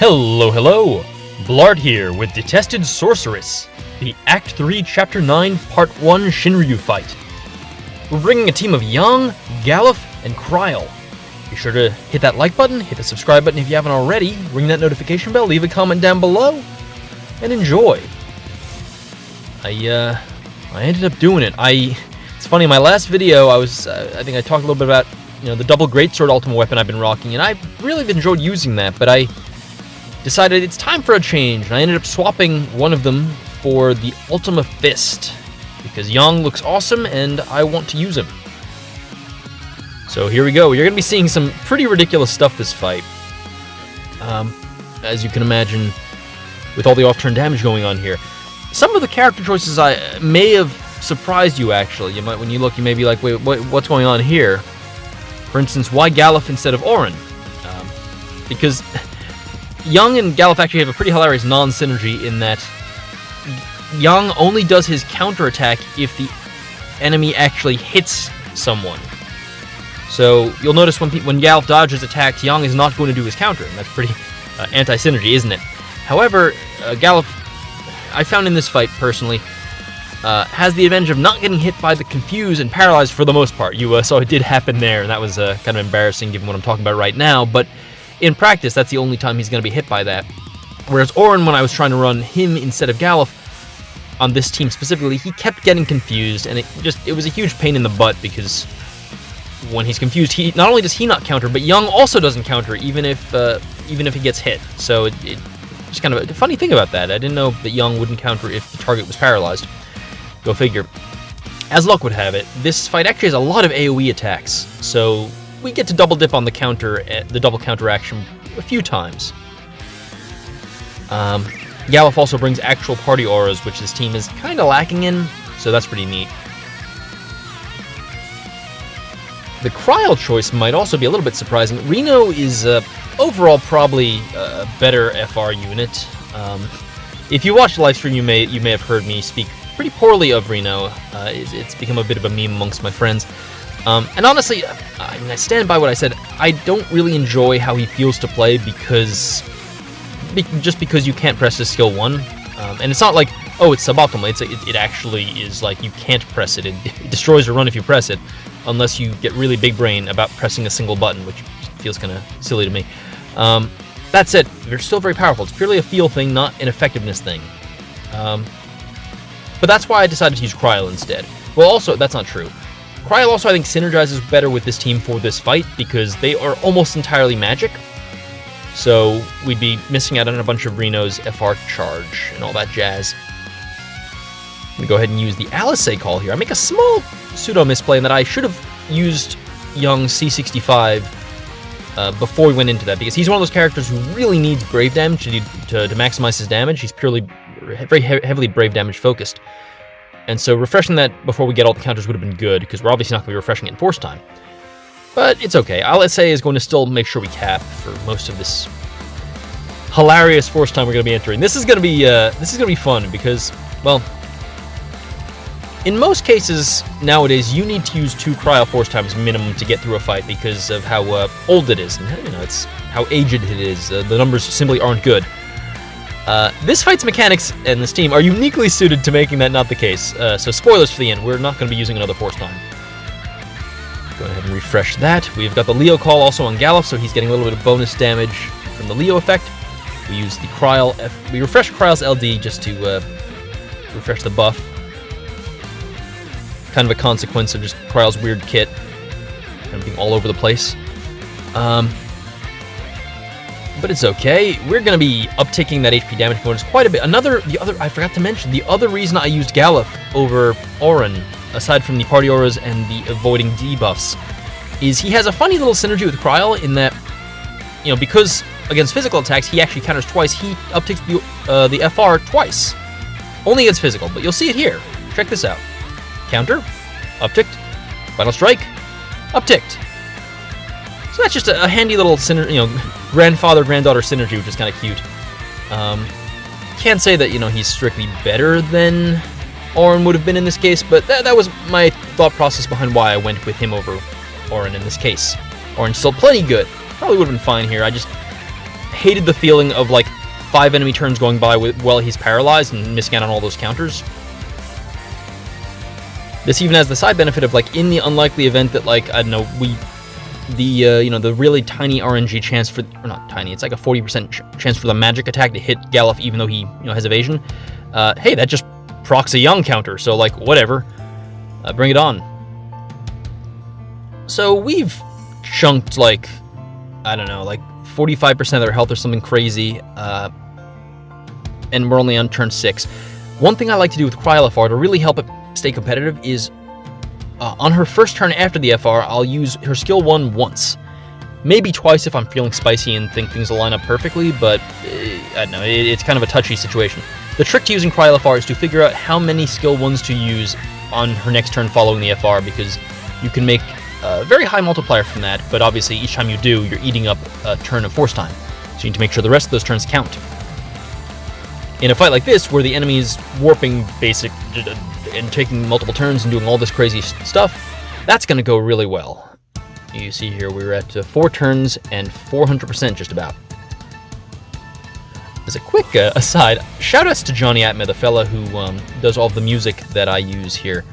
Hello! Bl'Art here with Detested Sorceress, the Act 3, Chapter 9, Part 1 Shinryu fight. We're bringing a team of Yang, Galuf, and Kryle. Be sure to hit that like button, hit the subscribe button if you haven't already, ring that notification bell, leave a comment down below, and enjoy. I ended up doing it. It's funny, in my last video, I think I talked a little bit about, the double greatsword ultimate weapon I've been rocking, and I really enjoyed using that, but I decided it's time for a change, and I ended up swapping one of them for the Ultima Fist, because Yang looks awesome, and I want to use him. So here we go. You're going to be seeing some pretty ridiculous stuff this fight. As you can imagine, with all the off-turn damage going on here. Some of the character choices I may have surprised you, actually. When you look, you may be like, wait, what's going on here? For instance, why Galuf instead of Auron? Because Yang and Galuf actually have a pretty hilarious non-synergy in that Yang only does his counterattack if the enemy actually hits someone. So you'll notice when Galuf dodges attacks, Yang is not going to do his counter, and that's pretty anti-synergy, isn't it? However, Galuf, I found in this fight, personally, has the advantage of not getting hit by the confused and paralyzed for the most part. You saw it did happen there, and that was kind of embarrassing given what I'm talking about right now, but in practice, that's the only time he's going to be hit by that. Whereas Auron, when I was trying to run him instead of Galuf, on this team specifically, he kept getting confused, and it was a huge pain in the butt, because when he's confused, not only does he not counter, but Yang also doesn't counter, even if he gets hit. So it's just kind of a funny thing about that. I didn't know that Yang wouldn't counter if the target was paralyzed. Go figure. As luck would have it, this fight actually has a lot of AoE attacks, so we get to double dip on the double counter action a few times. Galuf also brings actual party auras, which this team is kind of lacking in, so that's pretty neat. The Kryle choice might also be a little bit surprising. Reno is overall probably a better FR unit. If you watched the live stream, you may have heard me speak pretty poorly of Reno. It's become a bit of a meme amongst my friends. And honestly, I stand by what I said. I don't really enjoy how he feels to play just because you can't press his skill 1. And it's not like, oh, it's suboptimal. It actually is like you can't press it. It destroys your run if you press it, unless you get really big brain about pressing a single button, which feels kind of silly to me. That's it. They're still very powerful. It's purely a feel thing, not an effectiveness thing. But that's why I decided to use Kryle instead. Well, also, that's not true. Kryle also, I think, synergizes better with this team for this fight, because they are almost entirely magic. So we'd be missing out on a bunch of Reno's FR charge and all that jazz. I'm going to go ahead and use the Alizé call here. I make a small pseudo-misplay in that I should have used Young's C65 before we went into that, because he's one of those characters who really needs Brave damage to maximize his damage. He's purely very heavily Brave damage focused. And so refreshing that before we get all the counters would have been good, because we're obviously not going to be refreshing it in Force Time. But it's okay. Alizé is going to still make sure we cap for most of this hilarious Force Time we're going to be entering. This is going to be fun, because, well, in most cases nowadays you need to use 2 Kryle Force Times minimum to get through a fight because of how old it is, and it's how aged it is. The numbers simply aren't good. This fight's mechanics and this team are uniquely suited to making that not the case. So spoilers for the end, we're not going to be using another Force Time. Go ahead and refresh that. We've got the Leo call also on Galuf, so he's getting a little bit of bonus damage from the Leo effect. We use the Kryle we refresh Kryle's LD just to refresh the buff. Kind of a consequence of just Kryle's weird kit kind of being all over the place. But it's okay. We're going to be uptaking that HP damage bonus quite a bit. I forgot to mention, the other reason I used Galuf over Auron, aside from the party auras and the avoiding debuffs, is he has a funny little synergy with Kryle in that, because against physical attacks, he actually counters twice. He uptakes the FR twice. Only against physical, but you'll see it here. Check this out. Counter, upticked, final strike, upticked. So that's just a handy little grandfather-granddaughter synergy, which is kind of cute. Can't say that, he's strictly better than Auron would have been in this case, but that was my thought process behind why I went with him over Auron in this case. Auron's still plenty good. Probably would have been fine here. I just hated the feeling of, like, 5 enemy turns going by while he's paralyzed and missing out on all those counters. This even has the side benefit of, like, in the unlikely event that, like, I don't know, the really tiny RNG chance for, or not tiny, it's like a 40% chance for the magic attack to hit Galuf even though he, has evasion. Hey, that just procs a Young counter, so, like, whatever. Bring it on. So we've chunked, like, I don't know, like 45% of their health or something crazy, and we're only on turn 6. One thing I like to do with Cryolifar to really help it stay competitive is, on her first turn after the FR, I'll use her skill 1 once. Maybe twice if I'm feeling spicy and think things will line up perfectly, but I don't know, it's kind of a touchy situation. The trick to using Cryolifar is to figure out how many skill 1s to use on her next turn following the FR, because you can make a very high multiplier from that, but obviously each time you do, you're eating up a turn of force time. So you need to make sure the rest of those turns count. In a fight like this, where the enemy is warping basic and taking multiple turns and doing all this crazy stuff, that's going to go really well. You see here, we're at 4 turns and 400% just about. As a quick aside, shoutouts to Johnny Atma, the fella who does all the music that I use here,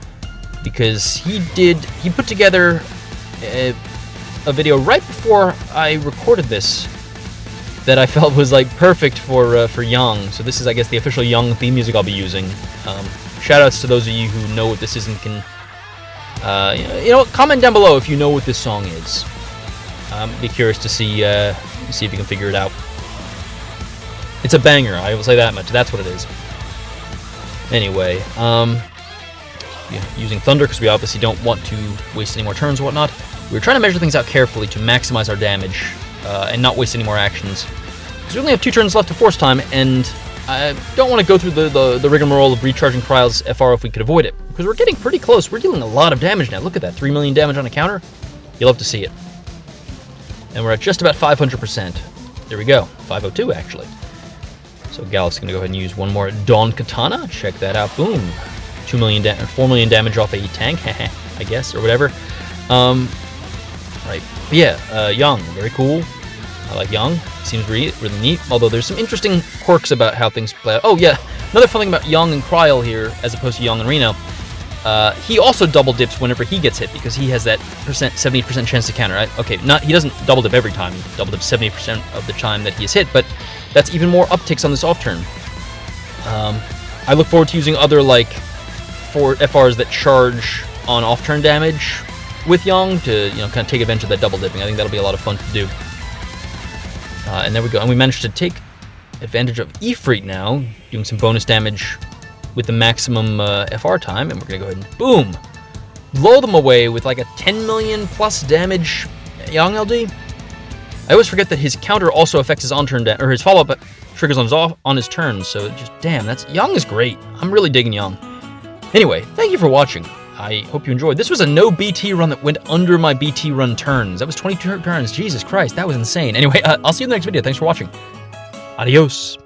because he put together a video right before I recorded this that I felt was like perfect for Young. So this is, I guess, the official Young theme music I'll be using. Shoutouts to those of you who know what this is and can, comment down below if you know what this song is. Be curious to see if you can figure it out. It's a banger, I will say that much. That's what it is. Anyway, using Thunder because we obviously don't want to waste any more turns or whatnot. We're trying to measure things out carefully to maximize our damage and not waste any more actions. Because we only have 2 turns left of Force Time, and I don't want to go through the rigmarole of recharging Cryle's FR if we could avoid it. Because we're getting pretty close. We're dealing a lot of damage now. Look at that, 3 million damage on a counter. You'll love to see it. And we're at just about 500%. There we go, 502 actually. So Galuf's going to go ahead and use one more Dawn Katana. Check that out. Boom. 4 million damage off a tank, I guess, or whatever. Right. But yeah, Young, very cool. I like Young. Seems really neat. Although there's some interesting quirks about how things play out. Oh yeah, another fun thing about Young and Cryle here, as opposed to Young and Reno. He also double dips whenever he gets hit because he has that 70% chance to counter. Right? Okay, he doesn't double dip every time. He double dips 70% of the time that he is hit, but that's even more upticks on this off turn. I look forward to using other for FRs that charge on off turn damage with Young to kind of take advantage of that double dipping. I think that'll be a lot of fun to do. And there we go. And we managed to take advantage of Ifrit now, doing some bonus damage with the maximum FR time, and we're going to go ahead and boom! Blow them away with like a 10 million plus damage Young LD. I always forget that his counter also affects his on-turn or his follow-up triggers on his turn, so just, damn, Young is great. I'm really digging Young. Anyway, thank you for watching. I hope you enjoyed. This was a no BT run that went under my BT run turns. That was 22 turns. Jesus Christ, that was insane. Anyway, I'll see you in the next video. Thanks for watching. Adios.